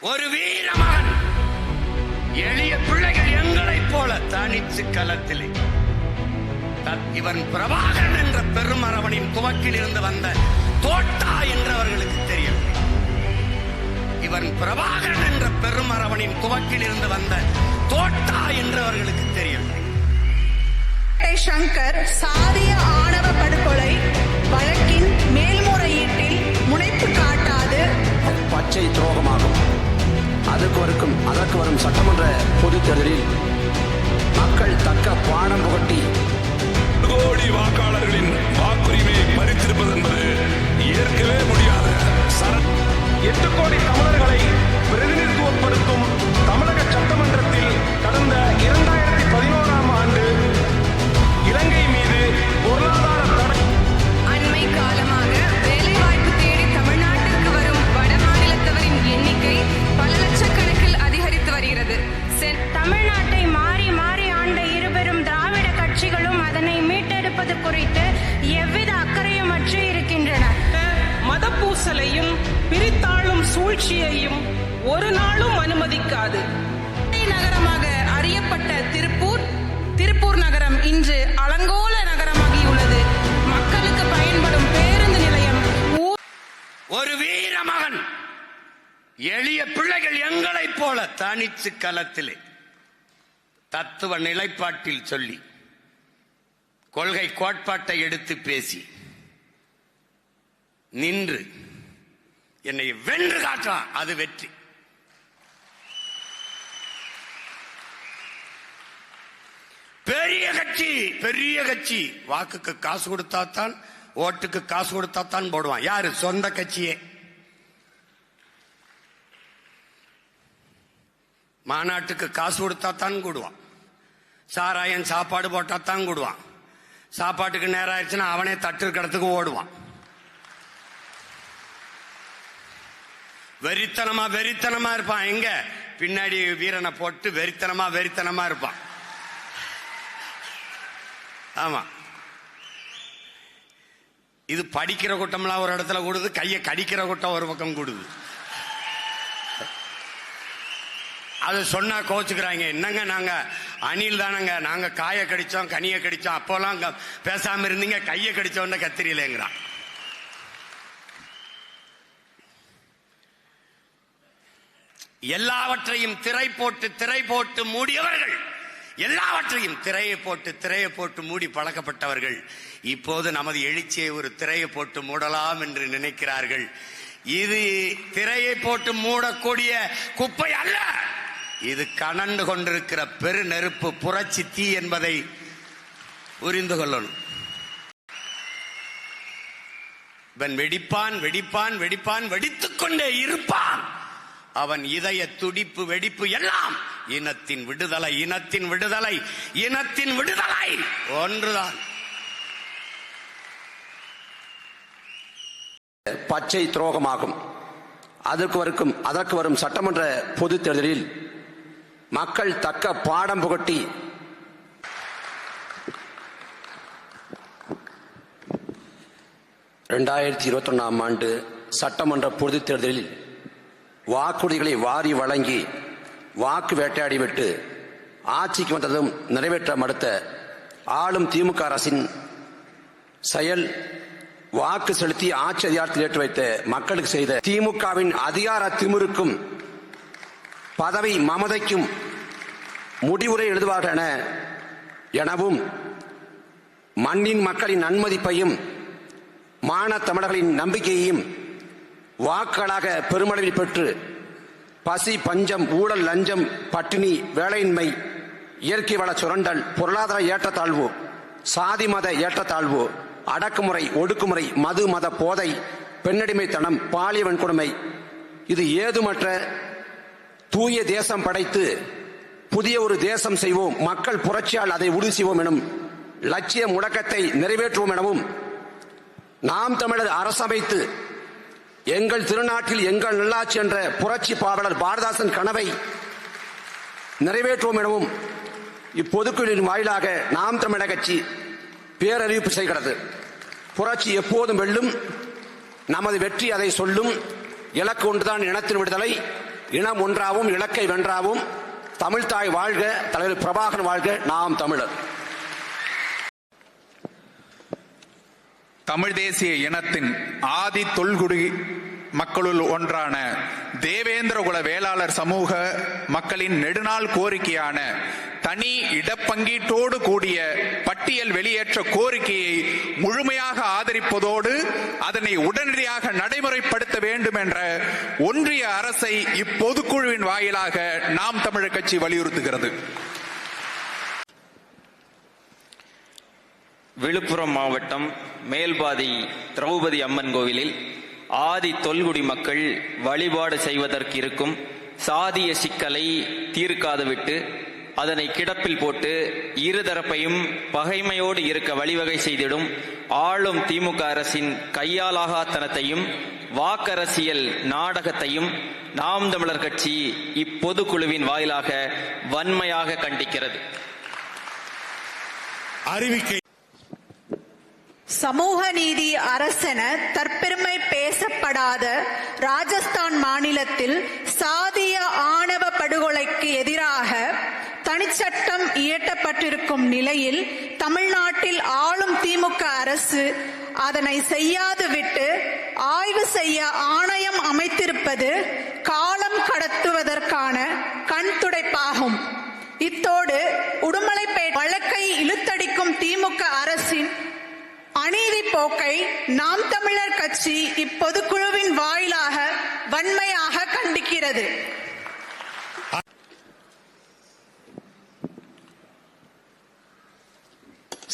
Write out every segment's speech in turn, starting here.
ஒரு வீரமகன் எளிய பிள்ளைகள் எங்களைப் போல தனிச்சு களத்திலே இவன் பிரபாகரன் என்ற பெருமரவனின் துவக்கில் இருந்து வந்த தோட்டா என்றவர்களுக்கு தெரியவில்லை. இவன் பிரபாகரன் என்ற பெருமரவனின் துவக்கில் இருந்து வந்த தோட்டா என்றவர்களுக்கு தெரியவில்லை. சங்கர் சாதிய ஆணவ படுகொலை வழக்கின் மேல்முறையீட்டில் முனைப்பு காட்டாது பச்சை துரோகமாகும். அதற்கு வரும் சட்டமன்ற பொதுத் தேர்தலில் மக்கள் தக்க பாடம் புகட்டி கோடி வாக்காளர்களின் வாக்குரிமையை பறித்திருப்பது என்பது ஏற்கவே முடியாத 8 கோடி தமிழர்களை பிரதிநிதித்துவப்படுத்தும் தமிழக சட்டமன்றத்தில் கடந்த 2011ஆம் ஆண்டு இலங்கை மீது பொருளாதார தடை. அண்மை காலமாக வேலைவாய்ப்பு தேடி தமிழ்நாட்டிற்கு வரும் வட மாநிலத்தவரின் எண்ணிக்கை பல லட்சக்கணக்கில் அதிகரித்து வருகிறது. தமிழ்நாட்டை மாறி மாறி ஆண்ட இருபெரும் திராவிட கட்சிகளும் அதனை மீட்டெடுப்பது குறித்து எவ்வித அக்கறையும் அற்று இருக்கின்றன. மதப்பூசலையும் பிரித்தாளும் சூழ்ச்சியையும் ஒரு நாளும் அனுமதிக்காது. நகரமாக அறியப்பட்ட திருப்பூர் நகரம் இன்று அலங்கோல நகரமாகியுள்ளது. மக்களுக்கு பயன்படும் பேருந்து நிலையம் ஒரு வீரமகன் எளிய பிள்ளைகள் எங்களைப் போல தனிச்சு களத்திலே தத்துவ நிலைப்பாட்டில் சொல்லி கொள்கை கோட்பாட்டை எடுத்து பேசி நின்று என்னை வென்று காட்டுறான். அது வெற்றி. பெரிய கட்சி வாக்குக்கு காசு கொடுத்தாத்தான், ஓட்டுக்கு காசு கொடுத்தாத்தான் போடுவான். யாரு? சொந்த கட்சியே. மாநாட்டுக்கு காசு கொடுத்தாத்தான் கூடுவான். சாராயன் சாப்பாடு போட்டாத்தான் கூடுவான். சாப்பாட்டுக்கு நேரம் ஆயிடுச்சுன்னா அவனே தட்டு கடத்துக்கு ஓடுவான். வெறித்தனமா இருப்பான். எங்க பின்னாடி வீரனை போட்டு வெறித்தனமா இருப்பான். ஆமா, இது படிக்கிற கூட்டம்லாம் ஒரு இடத்துல கூடுது, கையை கடிக்கிற கூட்டம் ஒரு பக்கம் கூடுது. அது சொன்னா கோச்சுக்கிறாங்க. என்னங்க நாங்க அணில் தானங்க, நாங்க காய கடிச்சோம் கனிய கடிச்சோம், அப்போலாம் பேசாம இருந்தீங்க, கையை கடிச்சோன்னு கத்திரியிலேங்கிறான். எல்லாவற்றையும் திரை போட்டு மூடியவர்கள், எல்லாவற்றையும் திரையை போட்டு மூடி பழக்கப்பட்டவர்கள் இப்போது நமது எழுச்சியை ஒரு திரையை போட்டு மூடலாம் என்று நினைக்கிறார்கள். இது திரையை போட்டு மூடக்கூடிய குப்பை அல்ல, இது கனண்டு கொண்டிருக்கிற பெரு நெருப்பு, புரட்சி தீ என்பதை புரிந்து கொள்ளணும். இவன் வெடிப்பான் வெடித்துக் கொண்டே இருப்பான். அவன் இதய துடிப்பு வெடிப்பு எல்லாம் இனத்தின் விடுதலை ஒன்றுதான். பச்சை துரோகமாகும். அதற்கு வரும் சட்டமன்ற பொதுத் தேர்தலில் மக்கள் தக்க பாடம் புகட்டி ஆண்டு சட்டமன்ற பொதுத் தேர்தலில் வாக்குறுதிகளை வாரி வழங்கி வாக்கு வேட்டையாடிவிட்டு ஆட்சிக்கு வந்ததும் நிறைவேற்ற மறுத்த ஆளும் திமுக அரசின் செயல் வாக்கு செலுத்தி ஆட்சி அதிகாரத்தில் ஏற்று வைத்த மக்களுக்கு செய்த திமுகவின் அதிகார திமிருக்கும் பதவி மமதைக்கும் முடிவுரை எழுதுவார்கள் எனவும் மண்ணின் மக்களின் நன்மதிப்பையும் மான தமிழர்களின் நம்பிக்கையையும் வாக்குகளாக பெருமளவில் பெற்று பசி, பஞ்சம், ஊழல், லஞ்சம், பட்டினி, வேலையின்மை, இயற்கை வள சுரண்டல், பொருளாதார ஏற்றத்தாழ்வு, சாதி மத ஏற்றத்தாழ்வு, அடக்குமுறை, ஒடுக்குமுறை, மது மத போதை, பெண்ணடிமைத்தனம், பாலியல் வன்கொடுமை, இது ஏதுமற்ற தூய தேசம் படைத்து புதிய ஒரு தேசம் செய்வோம், மக்கள் புரட்சியால் அதை உறுதி செய்வோம் எனும் லட்சிய முழக்கத்தை நிறைவேற்றுவோம் எனவும் நாம் தமிழர் அரசமைத்து எங்கள் திருநாட்டில் எங்கள் நல்லாட்சி என்ற புரட்சி பாவலர் பாரதாசன் கனவை நிறைவேற்றுவோம் எனவும் இப்பொதுக்குழுவின் வாயிலாக நாம் தமிழர் கட்சி பேரறிவிப்பு செய்கிறது. புரட்சி எப்போதும் வெல்லும், நமது வெற்றி அதை சொல்லும். இலக்கு ஒன்றுதான், இனத்தின் விடுதலை. இனம் ஒன்றாவும் இலக்கை வென்றாவும் தமிழ்தாய் வாழ்க, தலைவர் பிரபாகரன் வாழ்க, நாம் தமிழர். தமிழ் தேசிய இனத்தின் ஆதி தொல்குடி மக்களுள் ஒன்றான தேவேந்திரகுல வேளாளர் சமூக மக்களின் நெடுநாள் கோரிக்கையான தனி இடப்பங்கீட்டோடு கூடிய பட்டியல் வெளியேற்ற கோரிக்கையை முழுமையாக ஆதரிப்பதோடு அதனை உடனடியாக நடைமுறைப்படுத்த வேண்டும் என்ற ஒன்றிய அரசை இப்பொதுக்குழுவின் வாயிலாக நாம் தமிழர் கட்சி வலியுறுத்துகிறது. விழுப்புரம் மாவட்டம் மேல்பாதி திரௌபதி அம்மன் கோவிலில் ஆதி தொல்குடி மக்கள் வழிபாடு செய்வதற்கு இருக்கும் சாதிய சிக்கலை தீர்க்காது விட்டு அதனை கிடப்பில் போட்டு இருதரப்பையும் பகைமையோடு இருக்க வழிவகை செய்திடும் ஆளும் திமுக அரசின் கையாலாகாத்தனத்தையும் வாக்கரசியல் நாடகத்தையும் நாம் தமிழர் கட்சி இப்பொதுக்குழுவின் வாயிலாக வன்மையாக கண்டிக்கிறது. அறிவிக்கை. சமூக நீதி அரசென தற்பெருமை பேசப்படாத ராஜஸ்தான் மாநிலத்தில் சாதிய ஆணவ படுகொலைக்கு எதிராக தனிச்சட்டம் இயற்றப்பட்டிருக்கும் நிலையில் தமிழ்நாட்டில் ஆளும் திமுக அரசு அதனை செய்யாது விட்டு ஆய்வு செய்ய ஆணையம் அமைத்திருப்பது காலம் கடத்துவதற்கான கண்துடைப்பாகும். இத்தோடு உடுமலைப்பேட்டை வழக்கை இழுத்தடிக்கும் திமுக அரசின் அநீதி போக்கை நாம் தமிழர் கட்சி இப்பொதுக்குழுவின் வாயிலாக வன்மையாக கண்டிக்கிறது.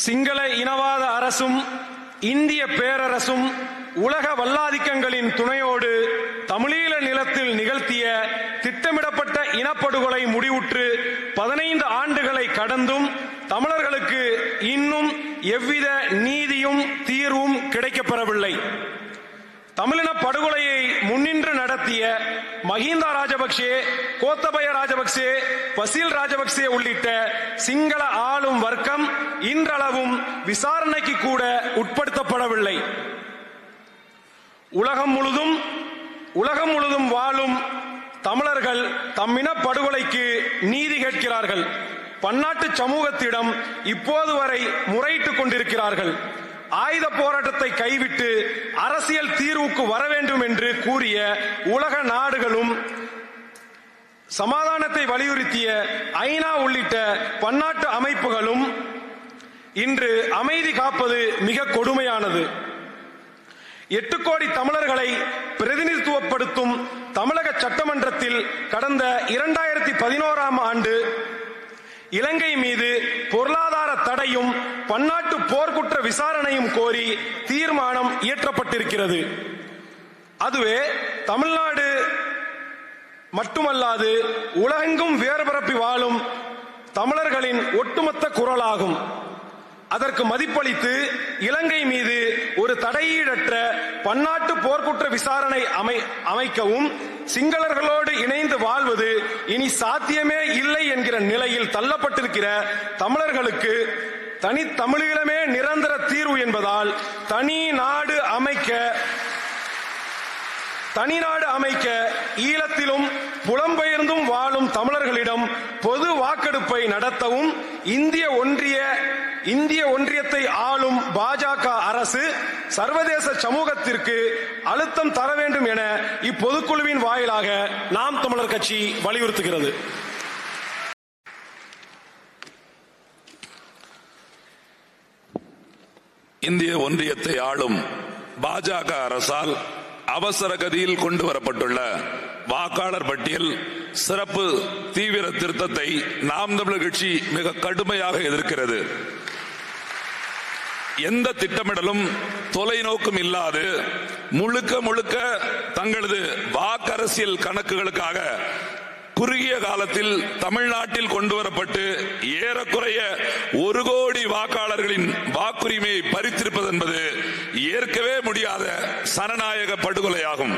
சிங்கள இனவாத அரசும் இந்திய பேரரசும் உலக வல்லாதிக்கங்களின் துணையோடு தமிழீழ நிலத்தில் நிகழ்த்திய திட்டமிடப்பட்ட இனப்படுகொலை முடிவுற்று 15 ஆண்டுகளை கடந்தும் தமிழர்களுக்கு இன்னும் எவ்வித நீதியும் தீர்வும் கிடைக்கப்பெறவில்லை. தமிழின படுகொலையை முன்னின்று நடத்திய மஹிந்த ராஜபக்சே, கோத்தபய ராஜபக்சே, பசீல் ராஜபக்சே உள்ளிட்ட சிங்கள ஆளும் வர்க்கம் இன்றளவும் விசாரணைக்கு கூட உட்படுத்தப்படவில்லை. உலகம் முழுதும் வாழும் தமிழர்கள் தம்மின படுகொலைக்கு நீதி கேட்கிறார்கள். பன்னாட்டு சமூகத்திடம் இப்போது வரை முறையிட்டுக் கொண்டிருக்கிறார்கள். ஆயுத போராட்டத்தை கைவிட்டு அரசியல் தீர்வுக்கு வர வேண்டும் என்று கூறிய உலக நாடுகளும் சமாதானத்தை வலியுறுத்திய ஐநா உள்ளிட்ட பன்னாட்டு அமைப்புகளும் இன்று அமைதி காப்பது மிக கொடுமையானது. 8 கோடி தமிழர்களை பிரதிநிதித்துவப்படுத்தும் தமிழக சட்டமன்றத்தில் கடந்த 2011ஆம் ஆண்டு இலங்கை மீது பொருளாதார தடையும் பன்னாட்டு போர்க்குற்ற விசாரணையும் கோரி தீர்மானம் இயற்றப்பட்டிருக்கிறது. அதுவே தமிழ்நாடு மட்டுமல்லாது உலகெங்கும் வேறுபரப்பி வாழும் தமிழர்களின் ஒட்டுமொத்த குரலாகும். அதற்கு மதிப்பளித்து இலங்கை மீது ஒரு தடையீடற்ற பன்னாட்டு போர்க்குற்ற விசாரணை அமைக்கவும் சிங்களர்களோடு இணைந்து வாழ்வது இனி சாத்தியமே இல்லை என்கிற நிலையில் தள்ளப்பட்டிருக்கிற தமிழர்களுக்கு தனித்தமிழீழமே நிரந்தர தீர்வு என்பதால் தனி நாடு அமைக்க ஈழத்திலும் புலம்பெயர்ந்தும் வாழும் தமிழர்களிடம் பொது வாக்கெடுப்பை நடத்தவும் இந்திய ஒன்றியத்தை ஆளும் பாஜக அரசு சர்வதேச சமூகத்திற்கு அழுத்தம் தர வேண்டும் என இப்பொதுக்குழுவின் வாயிலாக நாம் தமிழர் கட்சி வலியுறுத்துகிறது. இந்திய ஒன்றியத்தை ஆளும் பாஜக அரசால் அவசர கதியில் கொண்டு வரப்பட்டுள்ள வாக்காளர் பட்டியல் சிறப்பு தீவிர திருத்தத்தை நாம் தமிழர் கட்சி மிக கடுமையாக எதிர்க்கிறது. எந்த திட்டமிடலும் தொலைநோக்கும் இல்லாது முழுக்க தங்களது வாக்கரசியல் கணக்குகளுக்காக குறுகிய காலத்தில் தமிழ்நாட்டில் கொண்டு வரப்பட்டு ஏறக்குறைய 1 கோடி வாக்காளர்களின் வாக்குரிமையை பறித்திருப்பது என்பது ஏற்கவே முடியாத சனநாயக படுகொலையாகும்.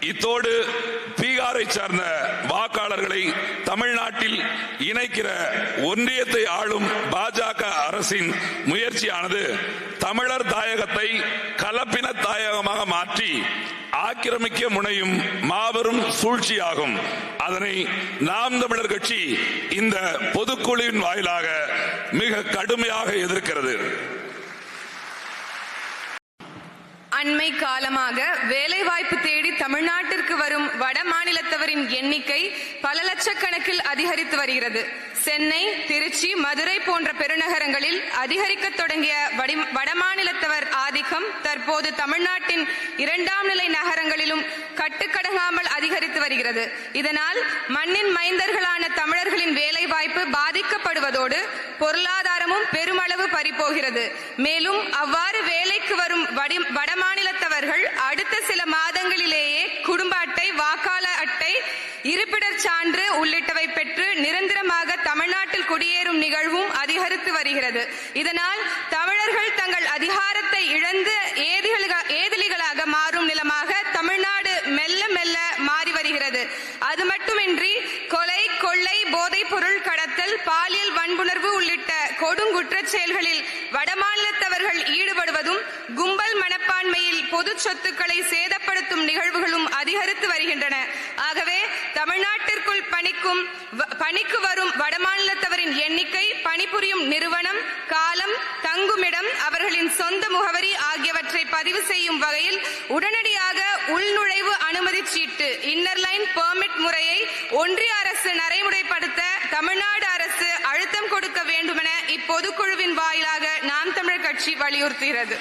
இத்தோடு பீகாரை சார்ந்த வாக்காளர்களை தமிழ்நாட்டில் இணைக்கிற ஒன்றியத்தை ஆளும் பாஜக அரசின் முயற்சியானது தமிழர் தாயகத்தை கலப்பின தாயகமாக மாற்றி ஆக்கிரமிக்க முனையும் மாபெரும் சூழ்ச்சியாகும். அதனை நாம் தமிழர் கட்சி இந்த பொதுக்குழுவின் வாயிலாக மிக கடுமையாக எதிர்க்கிறது. அண்மை காலமாக வேலைவாய்ப்பு தேடி தமிழ்நாட்டிற்கு வரும் வட மாநிலத்தவரின் எண்ணிக்கை பல லட்சக்கணக்கில் அதிகரித்து வருகிறது. சென்னை, திருச்சி, மதுரை போன்ற பெருநகரங்களில் அதிகரிக்க தொடங்கிய வடமாநிலத்தவர் ஆதிக்கம் தற்போது தமிழ்நாட்டின் 2ஆம் நிலை நகரங்களிலும் கட்டுக்கடங்காமல் அதிகரித்து வருகிறது. இதனால் மண்ணின் மைந்தர்களான தமிழர்களின் வேலைவாய்ப்பு பாதிக்கப்படுவதோடு பொருளாதாரமும் பெருமளவு பறிபோகிறது. மேலும் அவ்வாறு வேலைக்கு வரும் வடமாநிலத்தவர்கள் அடுத்த சில மாதங்களிலேயே குடும்ப அட்டை, வாக்காளர் அட்டை, இருப்பிடச் சான்று உள்ளிட்டவை பெற்று நிரந்தரமாக தமிழ்நாட்டில் குடியேறும் நிகழ்வும் அதிகரித்து வருகிறது. இதனால் தமிழர்கள் தங்கள் அதிகாரத்தை இழந்து ஏதிலிகளாக மாறும் நிலமாக தமிழ்நாடு மெல்ல மெல்ல மாறி வருகிறது. அது மட்டுமின்றி கொலை, கொள்ளை, போதைப் பொருள் கடத்தல், பாலியல் வன்புணர்வு உள்ளிட்ட கொடுங்குற்றச் செயல்களில் வடமாநிலத்தவர்கள் ஈடுபடுவதும் கும்பல் மனப்பான்மையில் பொது சொத்துக்களை சேதப்படுத்தும் நிகழ்வுகளும் அதிகரித்து வருகின்றன. ஆகவே தமிழ்நாட்டிற்குள் பணிக்கு வரும் வடமாநிலத்தவரின் எண்ணிக்கை, பணிபுரியும் நிறுவனம், காலம், தங்குமிடம், அவர்களின் சொந்த முகவரி ஆகியவற்றை பதிவு செய்யும் வகையில் உடனடியாக உள்நுழைவு அனுமதி சீட்டு இன்னர்லைன் பெர்மிட் முறையை ஒன்றிய அரசு நடைமுறைப்படுத்த தமிழ்நாடு அரசு அழுத்தம் கொடுக்க வேண்டுமென இப்பொதுக்குழுவின் வாயிலாக நாம் தமிழர் கட்சி வலியுறுத்துகிறது.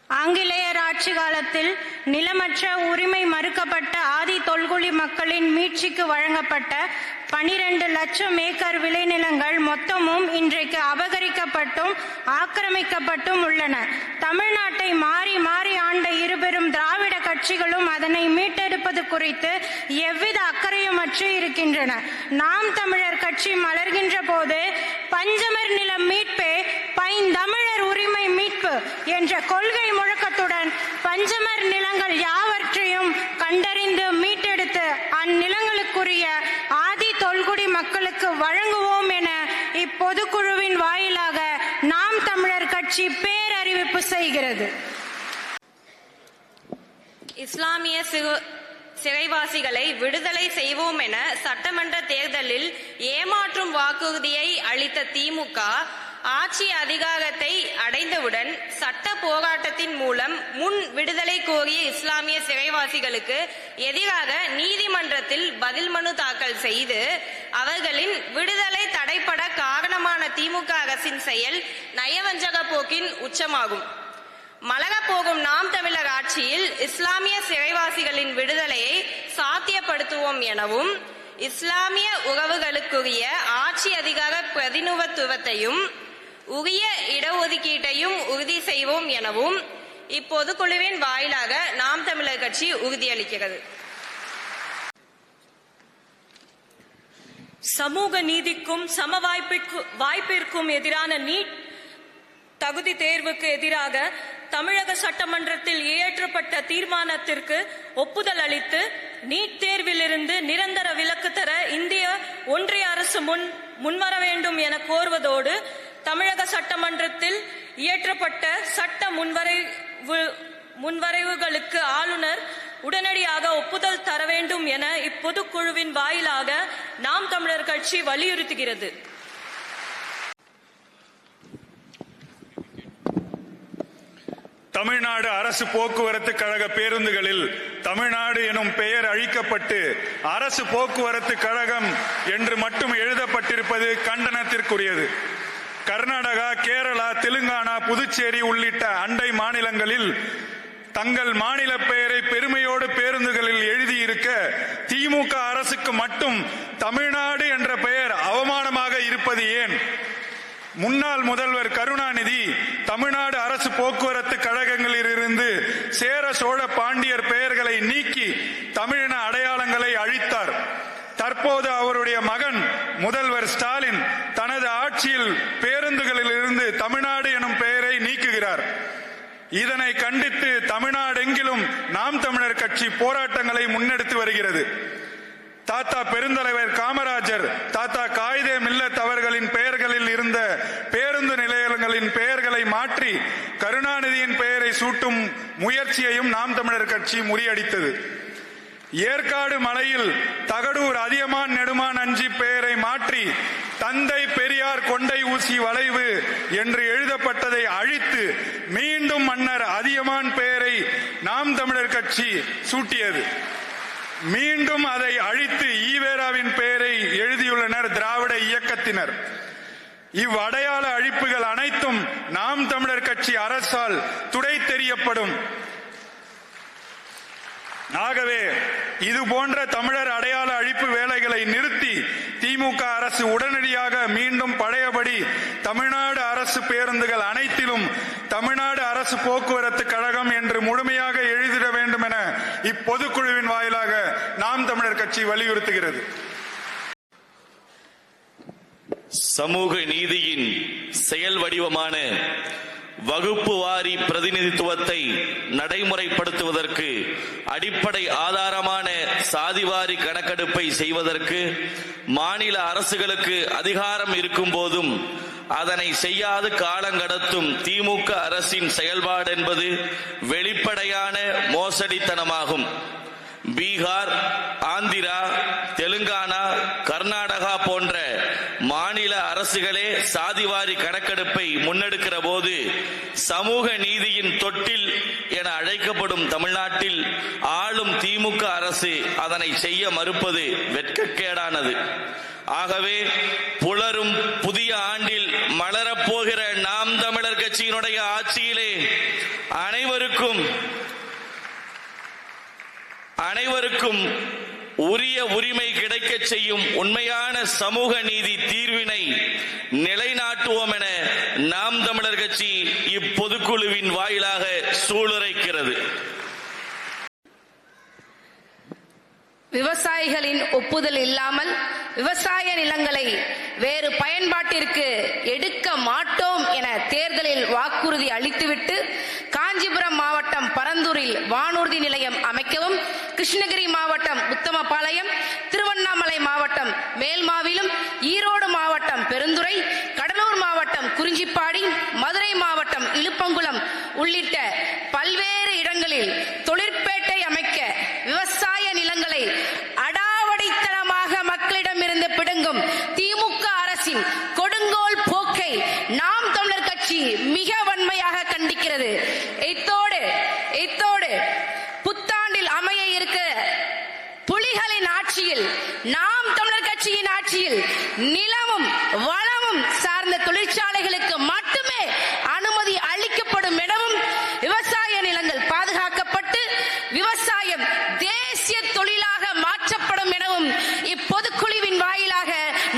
ஆங்கிலேயர் ஆட்சி காலத்தில் நிலமற்ற உரிமை மறுக்கப்பட்ட ஆதி தொல்குடி மக்களின் மீட்சிக்கு வழங்கப்பட்ட 12 லட்சம் ஏக்கர் விளைநிலங்கள் மொத்தமும் இன்றைக்கு அபகரிக்கப்பட்டும் ஆக்கிரமிக்கப்பட்டும் உள்ளன. தமிழ்நாட்டை மாறி மாறி ஆண்ட இருபெரும் திராவிட கட்சிகளும் அதனை மீட்டெடுப்பது குறித்து எவ்வித அக்கறையுமற்று இருக்கின்றன. நாம் தமிழர் கட்சி மலர்கின்ற போது பஞ்சமர் நிலம் மீட்பே பைந்தமிழர் உரிமை மீட்பு என்ற கொள்கை முழக்கத்துடன் பஞ்சமர் நிலங்கள் யாவற்றையும் கண்டறிந்து மீட்டெடுத்து அந்நிலங்களுக்குரிய ஆதி தொல்குடி மக்களுக்கு வழங்குவோம் என இப்பொதுக்குழுவின் வாயிலாக நாம் தமிழர் கட்சி பேரறிவிப்பு செய்கிறது. இஸ்லாமிய சிறைவாசிகளை விடுதலை செய்வோம் என சட்டமன்ற தேர்தலில் ஏமாற்றும் வாக்குறுதியை அளித்த திமுக ஆட்சி அதிகாரத்தை அடைந்தவுடன் சட்ட போராட்டத்தின் மூலம் முன் விடுதலை கோரிய இஸ்லாமிய சிறைவாசிகளுக்கு எதிராக நீதிமன்றத்தில் பதில் மனு தாக்கல் செய்து அவர்களின் விடுதலை தடைப்பட காரணமான திமுக அரசின் செயல் நயவஞ்சக போக்கின் உச்சமாகும். மலரப் போகும் நாம் தமிழர் ஆட்சியில் இஸ்லாமிய சிறைவாசிகளின் விடுதலையை சாத்தியப்படுத்துவோம் எனவும் இஸ்லாமிய உறவுகளுக்குரிய ஆட்சி அதிகார பிரதிநிதித்துவத்தையும் உரிய இடஒதுக்கீட்டையும் உறுதி செய்வோம் எனவும் இப்பொதுக்குழுவின் வாயிலாக நாம் தமிழர் கட்சி உறுதியளிக்கிறது. சமூக நீதிக்கும் சம வாய்ப்பிற்கும் எதிரான நீட் தகுதி தேர்வுக்கு எதிராக தமிழக சட்டமன்றத்தில் இயற்றப்பட்ட தீர்மானத்திற்கு ஒப்புதல் அளித்து நீட் தேர்விலிருந்து நிரந்தர விலக்கு தர இந்திய ஒன்றிய அரசு முன்வர வேண்டும் என கோருவதோடு தமிழக சட்டமன்றத்தில் இயற்றப்பட்ட சட்ட முன்வரைவுகளுக்கு ஆளுநர் உடனடியாக ஒப்புதல் தர வேண்டும் என இப்பொதுக்குழுவின் வாயிலாக நாம் தமிழர் கட்சி வலியுறுத்துகிறது. தமிழ்நாடு அரசு போக்குவரத்து கழக பேருந்துகளில் தமிழ்நாடு எனும் பெயர் அழிக்கப்பட்டு அரசு போக்குவரத்து கழகம் என்று மட்டும் எழுதப்பட்டிருப்பது கண்டனத்திற்குரியது. கர்நாடகா, கேரளா, தெலுங்கானா, புதுச்சேரி உள்ளிட்ட அண்டை மாநிலங்களில் தங்கள் மாநில பெயரை பெருமையோடு பேருந்துகளில் எழுதியிருக்க திமுக அரசுக்கு மட்டும் தமிழ்நாடு என்ற பெயர் அவமானமாக இருப்பது ஏன்? முன்னாள் முதல்வர் கருணாநிதி தமிழ்நாடு அரசு போக்குவரத்து கழகங்களிலிருந்து சேர, சோழ, பாண்டியர் பெயர்களை நீக்கி தமிழின அடையாளங்களை அழித்தார். தற்போது அவருடைய மகன் முதல்வர் ஸ்டாலின் தனது ஆட்சியில் பேருந்துகளில் இருந்து தமிழ்நாடு எனும் பெயரை நீக்குகிறார். இதனை கண்டித்து தமிழ்நாடெங்கிலும் நாம் தமிழர் கட்சி போராட்டங்களை முன்னெடுத்து வருகிறது. தாத்தா பெருந்தலைவர் காமராஜர், தாத்தா காயிதே மில்லத் அவர்களின் பெயர்களில் இருந்த பேருந்து நிலையங்களின் பெயர்களை மாற்றி கருணாநிதியின் பெயரை சூட்டும் சேர்க்கும் முயற்சியையும் நாம் தமிழர் கட்சி முறியடித்தது. ஏற்காடு மலையில் தகடூர் அதியமான் நெடுமான் அஞ்சி பெயரை மாற்றி தந்தை பெரியார் கொண்டை ஊசி வளைவு என்று எழுதப்பட்டதை அழித்து மீண்டும் மன்னர் அதியமான் பெயரை நாம் தமிழர் கட்சி சூட்டியது. மீண்டும் அதை அழித்து ஈவேராவின் பெயரை எழுதியுள்ளனர் திராவிட இயக்கத்தினர். இவ்வடையாள அழிப்புகள் அனைத்தும் நாம் தமிழர் கட்சி அரசால் துடை தெரியப்படும். ஆகவே இது போன்ற தமிழர் அடையாள அழிப்பு வேலைகளை நிறுத்தி திமுக அரசு உடனடியாக மீண்டும் பழையபடி தமிழ்நாடு அரசு பேருந்துகள் அனைத்திலும் தமிழ்நாடு அரசு போக்குவரத்து கழகம் என்று முழுமையாக எழுதிட வேண்டும் என இப்பொதுக்குழுவின் வாயிலாக நாம் தமிழர் கட்சி வலியுறுத்துகிறது. சமூக நீதியின் செயல் வடிவமான வகுப்பு வாரி பிரதிநிதித்துவத்தை நடைமுறைப்படுத்துவதற்கு அடிப்படை ஆதாரமான சாதிவாரி கணக்கெடுப்பை செய்வதற்கு மாநில அரசுகளுக்கு அதிகாரம் இருக்கும் போதும் அதனை செய்யாது காலங்கடத்தும் திமுக அரசின் செயல்பாடு என்பது வெளிப்படையான மோசடித்தனமாகும். பீகார், ஆந்திரா, தெலுங்கானா, கர்நாடகா போன்ற மாநில அரசுகளே சாதிவாரி கணக்கெடுப்பை முன்னெடுக்கிற போது சமூக நீதியின் தொட்டில் என அழைக்கப்படும் தமிழ்நாட்டில் ஆளும் திமுக அரசு அதனை செய்ய மறுப்பது வெட்கக்கேடானது. ஆகவே புலரும் புதிய ஆண்டில் மலரப்போகிற நாம் தமிழர் கட்சியினுடைய ஆட்சியிலே அனைவருக்கும் உரிய உரிமை கிடைக்க செய்யும் உண்மையான சமூக நீதி தீர்வினை நிலைநாட்டுவோம் என நாம் தமிழர் கட்சி இப்பொதுக்குழுவின் வாயிலாக சூளுரைக்கிறது. விவசாயிகளின் ஒப்புதல் இல்லாமல் விவசாய நிலங்களை வேறு பயன்பாட்டிற்கு எடுக்க மாட்டோம் என தேர்தலில் வாக்குறுதி அளித்துவிட்டு காஞ்சிபுரம் மாவட்டம் பரந்தூரில் வானூர்தி நிலையம் அமைக்கவும், கிருஷ்ணகிரி மாவட்டம் உத்தமபாளையம், திருவண்ணாமலை மாவட்டம் மேல்மாவிலும், ஈரோடு மாவட்டம் பெருந்துறை, கடலூர் மாவட்டம் குறிஞ்சிப்பாடி, மதுரை மாவட்டம் இலுப்பங்குளம் உள்ளிட்ட பல்வேறு இடங்களில் தொழிற்பேட்டை அமைக்க விவசாய நிலங்களை அடாவடித்தனமாக மக்களிடமிருந்து பிடுங்கும் திமுக அரசின் கொடுங்கோல் போக்கை நாம் தமிழர் கட்சி மிக வன்மையாக கண்டிக்கிறது. இத்தோடு புத்தாண்டில் அமைய இருக்கிற புலிகளின் ஆட்சியில் நாம் தமிழர் கட்சியின் ஆட்சியில் நிலமும் வளமும் சார்ந்த தொழிற்சாலைகளுக்கு மட்டுமே அனுமதி அளிக்கப்படும் எனவும், விவசாய நிலங்கள் பாதுகாக்கப்பட்டு விவசாயம் தேசிய தொழிலாக மாற்றப்படும் எனவும் இப்பொதுக்குழுவின் வாயிலாக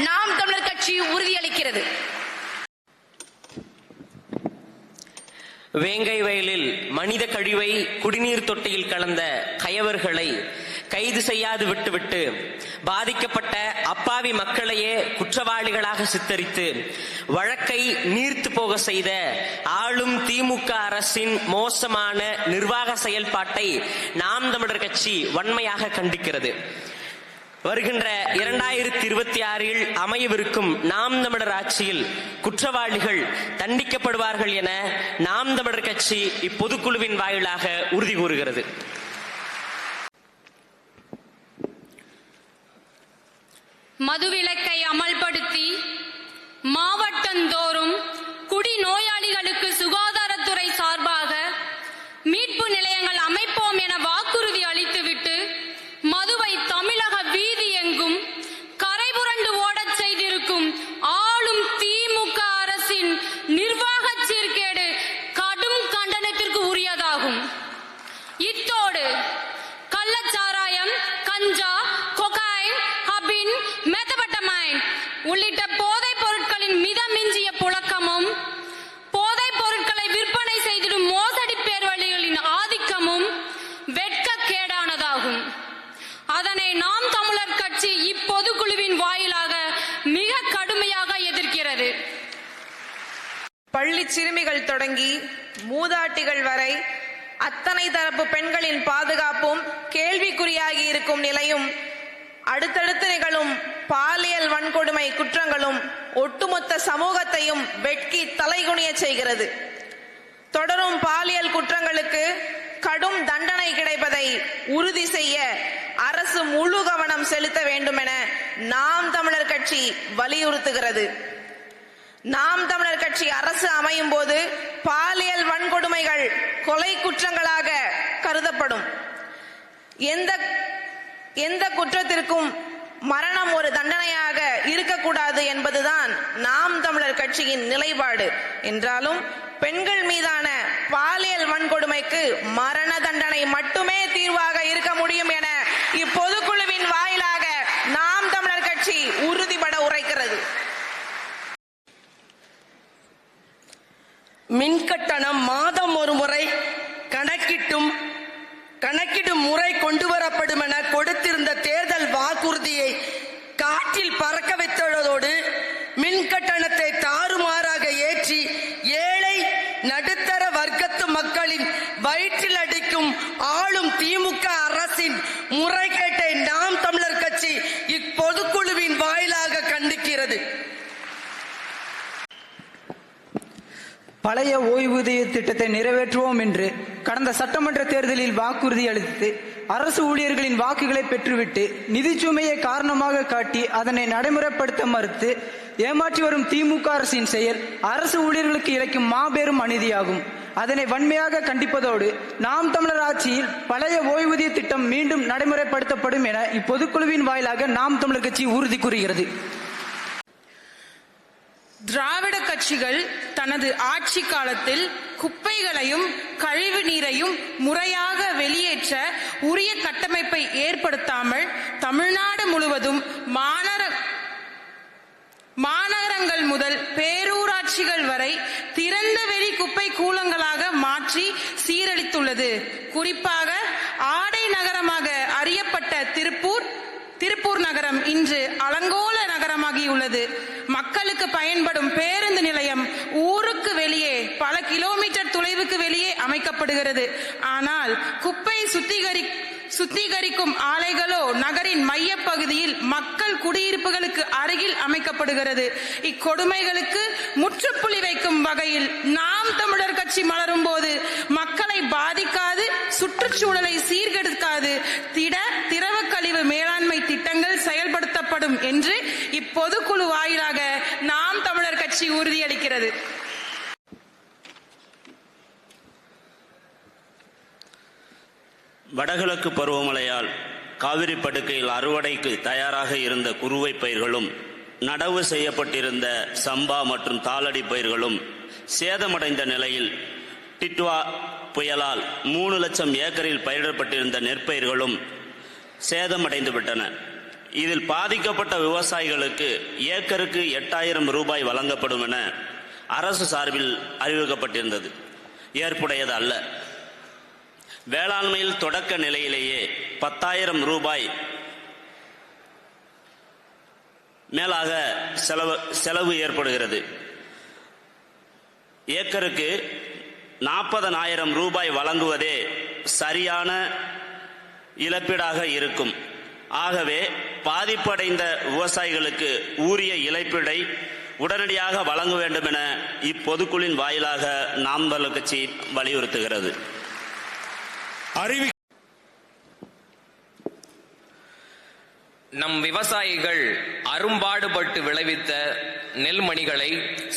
நாம் தமிழர் கட்சி உறுதியளிக்கிறது. வேங்கை வயலில் மனித கழிவை குடிநீர் தொட்டியில் கலந்த கயவர்களை கைது செய்யாது விட்டுவிட்டு பாதிக்கப்பட்ட அப்பாவி மக்களையே குற்றவாளிகளாக சித்தரித்து வழக்கை நீர்த்து போக செய்த ஆளும் திமுக அரசின் மோசமான நிர்வாக செயல்பாட்டை நாம் தமிழர் கட்சி வன்மையாக கண்டிக்கிறது. வருகின்ற 2026 அமையவிருக்கும் நாம் தமிழர் ஆட்சியில் குற்றவாளிகள் தண்டிக்கப்படுவார்கள் என நாம் தமிழர் கட்சி இப்பொதுக்குழுவின் வாயிலாக உறுதி கூறுகிறது. மதுவிலக்கை அமல்படுத்தி மாவட்டந்தோறும் குடிநோயாளிகளுக்கு சுகாதாரத்துறை சார்பாக மீட்பு நிலையங்கள் அமைப்போம் என வாக்குறுதி அளித்துவிட்டு மதுவை தமிழக வீதி எங்கும் கரைபுரண்டு ஓடச் செய்திருக்கும் ஆளும் திமுக அரசின் நிர்வாக சீர்கேடு கடும் கண்டனத்திற்கு உரியதாகும். இத்தோடு கள்ளச்சாராயம், கஞ்சா, கொகைன், ஹபின், மெத்தபட்டமைன் உள்ளிட்ட போதைப் பொருட்களின் மிதமிஞ்சிய புழக்கமும், போதைப் பொருட்களை விற்பனை செய்திடும் மோசடி பேர்வழிகளின் ஆதிக்கமும் வெட்கக்கேடானதாகும். அதனை நாம் தமிழர் கட்சி இப்பொதுக்குழுவின் வாயிலாக மிக கடுமையாக எதிர்க்கிறது. பள்ளி சிறுமிகள் தொடங்கி மூதாட்டிகள் வரை அத்தனை தரப்பு பெண்களின் பாதுகாப்பும் கேள்விக்குறியாகி இருக்கும் நிலையும், அடுத்தடுத்து நிகழும் பாலியல் வன்கொடுமை குற்றங்களும் ஒட்டுமொத்த சமூகத்தையும் வெட்கி தலைகுனிய செய்கிறது. தொடரும் பாலியல் குற்றங்களுக்கு கடும் தண்டனை கிடைப்பதை உறுதி செய்ய அரசு முழு கவனம் செலுத்த வேண்டும் என நாம் தமிழர் கட்சி வலியுறுத்துகிறது. நாம் தமிழர் கட்சி அரசு அமையும் போது பாலியல் வன்கொடுமைகள் கொலை குற்றங்களாக கருதப்படும். எந்த குற்றத்திற்கும் மரணம் ஒரு தண்டனையாக இருக்கக்கூடாது என்பதுதான் நாம் தமிழர் கட்சியின் நிலைப்பாடு என்றாலும் பெண்கள் மீதான பாலியல் வன்கொடுமைக்கு மரண தண்டனை மட்டுமே தீர்வாக இருக்க முடியும் என இப்பொதுக்குழுவின் வாயிலாக நாம் தமிழர் கட்சி உறுதிபட உரைக்கிறது. மின்கட்டணம் மாதம் ஒரு முறை கணக்கிடும் முறை கொண்டு வரப்படும் என கொடுத்திருந்த தேர்தல் வாக்குறுதியை காற்றில் பறக்க வைத்துள்ளதோடு மின்கட்டணத்தை தாறுமாறாக ஏற்றி ஏழை நடுத்தர வர்க்கத்து மக்களின் வயிற்றில் அடிக்கும் ஆளும் திமுக அரசின் முறைகேட்டை நாம் தமிழர் கட்சி இப்பொதுக்குழுவின் வாயிலாக கண்டிக்கிறது. பழைய ஓய்வூதிய திட்டத்தை நிறைவேற்றுவோம் என்று கடந்த சட்டமன்ற தேர்தலில் வாக்குறுதி அளித்து அரசு ஊழியர்களின் வாக்குகளை பெற்றுவிட்டு நிதிச்சுமையை காரணமாக காட்டி அதனை நடைமுறைப்படுத்த மறுத்து ஏமாற்றி வரும் திமுக அரசின் செயல் அரசு ஊழியர்களுக்கு இழைக்கும் மாபெரும் அநீதியாகும். அதனை வன்மையாக கண்டிப்பதோடு நாம் தமிழர் ஆட்சியில் பழைய ஓய்வூதிய திட்டம் மீண்டும் நடைமுறைப்படுத்தப்படும் என இப்பொதுக்குழுவின் வாயிலாக நாம் தமிழர் கட்சி உறுதி கூறுகிறது. திராவிட கட்சிகள் தனது ஆட்சி காலத்தில் குப்பைகளையும் கழிவு நீரையும் முறையாக வெளியேற்ற உரிய கட்டமைப்பை ஏற்படுத்தாமல் தமிழ்நாடு முழுவதும் மாநகரங்கள் முதல் பேரூராட்சிகள் வரை திறந்த வெளி குப்பை கூலங்களாக மாற்றி சீரழித்துள்ளது. குறிப்பாக ஆடை நகரமாக அறியப்பட்ட திருப்பூர் நகரம் இன்று அலங்கோல நகரமாகியுள்ளது. மக்களுக்கு பயன்படும் பேருந்து நிலையம் ஊருக்கு வெளியே பல கிலோமீட்டர் தொலைவுக்கு வெளியே அமைக்கப்படுகிறது. ஆனால் குப்பை சுத்திகரிக்கும் ஆலைகளோ நகரின் மைய பகுதியில் மக்கள் குடியிருப்புகளுக்கு அருகில் அமைக்கப்படுகிறது. இக்கொடுமைகளுக்கு முற்றுப்புள்ளி வைக்கும் வகையில் நாம் தமிழர் கட்சி மலரும் போது மக்களை பாதிக்காது, சுற்றுச்சூழலை சீர்கெடுக்காது திரவ கழிவு மேலாண்மை திட்டங்கள் செயல்படுத்தப்படும் என்று இப்பொதுக்குழு வாயிலாக நாம் தமிழர் கட்சி உறுதியளிக்கிறது. வடகிழக்கு பருவமழையால் காவிரி படுகையில் அறுவடைக்கு தயாராக இருந்த குறுவை பயிர்களும் நடவு செய்யப்பட்டிருந்த சம்பா மற்றும் தாளடி பயிர்களும் சேதமடைந்த நிலையில் டிட்வா புயலால் 3 லட்சம் ஏக்கரில் பயிரிடப்பட்டிருந்த நெற்பயிர்களும் சேதமடைந்து விட்டன. இதில் பாதிக்கப்பட்ட விவசாயிகளுக்கு ஏக்கருக்கு 8000 ரூபாய் வழங்கப்படும் என அரசு சார்பில் அறிவிக்கப்பட்டிருந்தது. ஏற்புடையது அல்ல. வேளாண்மையில் தொடக்க நிலையிலேயே 10,000 ரூபாய் மேலாக செலவு ஏற்படுகிறது. ஏக்கருக்கு 40,000 ரூபாய் வழங்குவதே சரியான இழப்பீடாக இருக்கும். ஆகவே பாதிப்படைந்த விவசாயிகளுக்கு உரிய இழப்பீடை உடனடியாக வழங்க வேண்டும் என இப்பொதுக்குழுவின் வாயிலாக நாம் தமிழர் கட்சி வலியுறுத்துகிறது. நம் விவசாயிகள் அரும்பாடுபட்டு விளைவித்த நெல்மணிகளை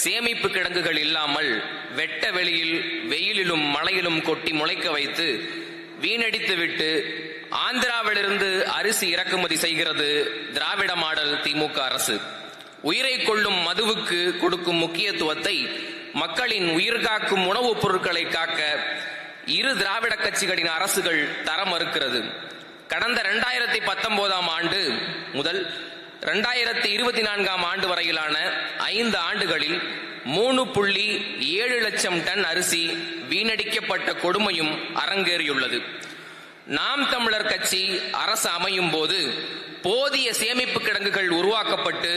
சேமிப்பு கிடங்குகள் இல்லாமல் வெட்ட வெளியில் வெயிலிலும் மழையிலும் கொட்டி முளைக்க வைத்து வீணடித்துவிட்டு ஆந்திராவிலிருந்து அரிசி இறக்குமதி செய்கிறது திராவிட மாடல் திமுக அரசு. உயிரை கொள்ளும் மதுவுக்கு கொடுக்கும் முக்கியத்துவத்தை மக்களின் உயிர் காக்கும் உணவுப் பொருட்களை காக்க இரு திராவிட கட்சிகளின் அரசுகள் தர மறுக்கிறது. கடந்த 2019 ஆண்டு முதல் 2024 ஆண்டு வரையிலான 5 ஆண்டுகளில் 3.7 லட்சம் டன் அரிசி வீணடிக்கப்பட்ட கொடுமையும் அரங்கேறியுள்ளது. நாம் தமிழர் கட்சி அரசு அமையும் போது போதிய சேமிப்பு கிடங்குகள் உருவாக்கப்பட்டு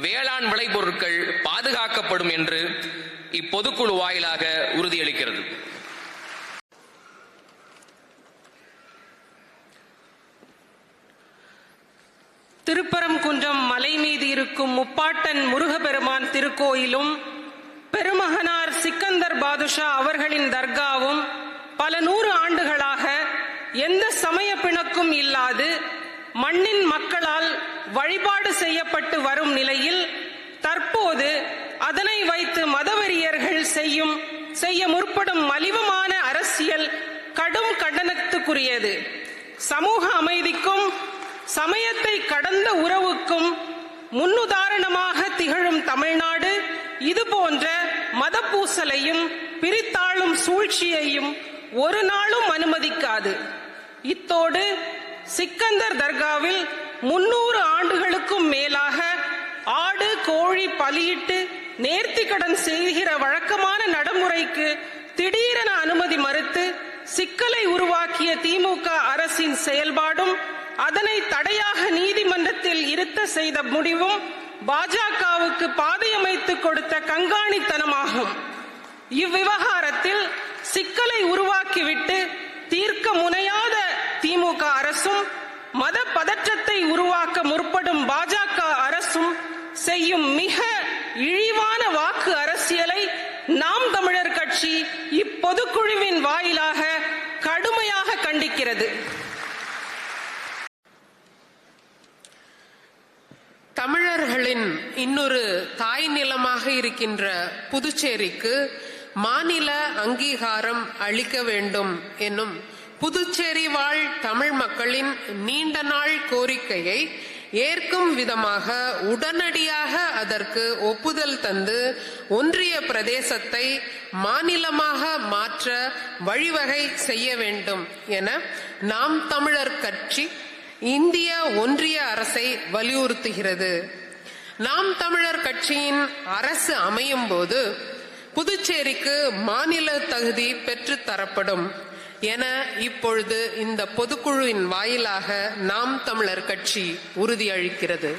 வேளாண் விளைபொருட்கள் பாதுகாக்கப்படும் என்று இப்பொதுக்குழு வாயிலாக உறுதியளிக்கிறது. திருப்பரங்குன்றம் மலை மீது இருக்கும் முப்பாட்டன் முருகப்பெருமான் திருக்கோயிலும் பெருமகனார் சிக்கந்தர் சிக்கந்தர் பாதுஷா அவர்களின் தர்காவும் பல 100 ஆண்டுகளாக எந்த சமய பிணக்கும் இல்லாது மண்ணின் மக்களால் வழிபாடு செய்யப்பட்டு வரும் நிலையில் தற்போது அதனை வைத்து மதவெறியர்கள் செய்ய முற்படும் மலிவமான அரசியல் கடும் கண்டனத்துக்குரியது. சமூக அமைதிக்கும் சமயத்தை கடந்த உறவுக்கும் முன்னுதாரணமாக திகழும் தமிழ்நாடு இதுபோன்ற மதப்பூசலையும் பிரித்தாளும் சூழ்ச்சியையும் ஒரு நாளும் அனுமதிக்காது. இத்தோடு சிக்கந்தர் தர்காவில் 300 ஆண்டுகளுக்கும் மேலாக ஆடு கோழி பலியிட்டு நேர்த்திக்கடன் செய்கிற வழக்கமான நடைமுறைக்கு திடீரென அனுமதி மறுத்து சிக்கலை உருவாக்கிய திமுக அரசின் செயல்பாடும் அதனை தடையாக நீதிமன்றத்தில் இருத்த செய்த முடிவும் பாஜகவுக்கு பாதையமைத்து கொடுத்த கண்காணித்தனமாகும். இவ்விவகாரத்தில் சிக்கலை உருவாக்கிவிட்டு தீர்க்க முனையாத திமுக அரசும் மத பதற்றத்தை உருவாக்க முற்படும் பாஜக அரசும் செய்யும் மிக இழிவான வாக்கு அரசியலை நாம் தமிழர் கட்சி இப்பொதுக்குழுவின் வாயிலாக கடுமையாக கண்டிக்கிறது. தமிழர்களின் இன்னொரு தாய் நிலமாக இருக்கின்ற புதுச்சேரிக்கு மாநில அங்கீகாரம் அளிக்க வேண்டும் என்னும் புதுச்சேரி வாழ் தமிழ் மக்களின் நீண்ட நாள் கோரிக்கையை ஏற்கும் விதமாக உடனடியாக அதற்கு ஒப்புதல் தந்து ஒன்றிய பிரதேசத்தை மாநிலமாக மாற்ற வழிவகை செய்ய வேண்டும் என நாம் தமிழர் கட்சி இந்திய ஒன்றிய அரசை வலியுறுத்துகிறது. நாம் தமிழர் கட்சியின் அரசு அமையும் போது புதுச்சேரிக்கு மாநில தகுதி பெற்று தரப்படும் என இப்பொழுது இந்த பொதுக்குழுவின் வாயிலாக நாம் தமிழர் கட்சி உறுதியளிக்கிறது.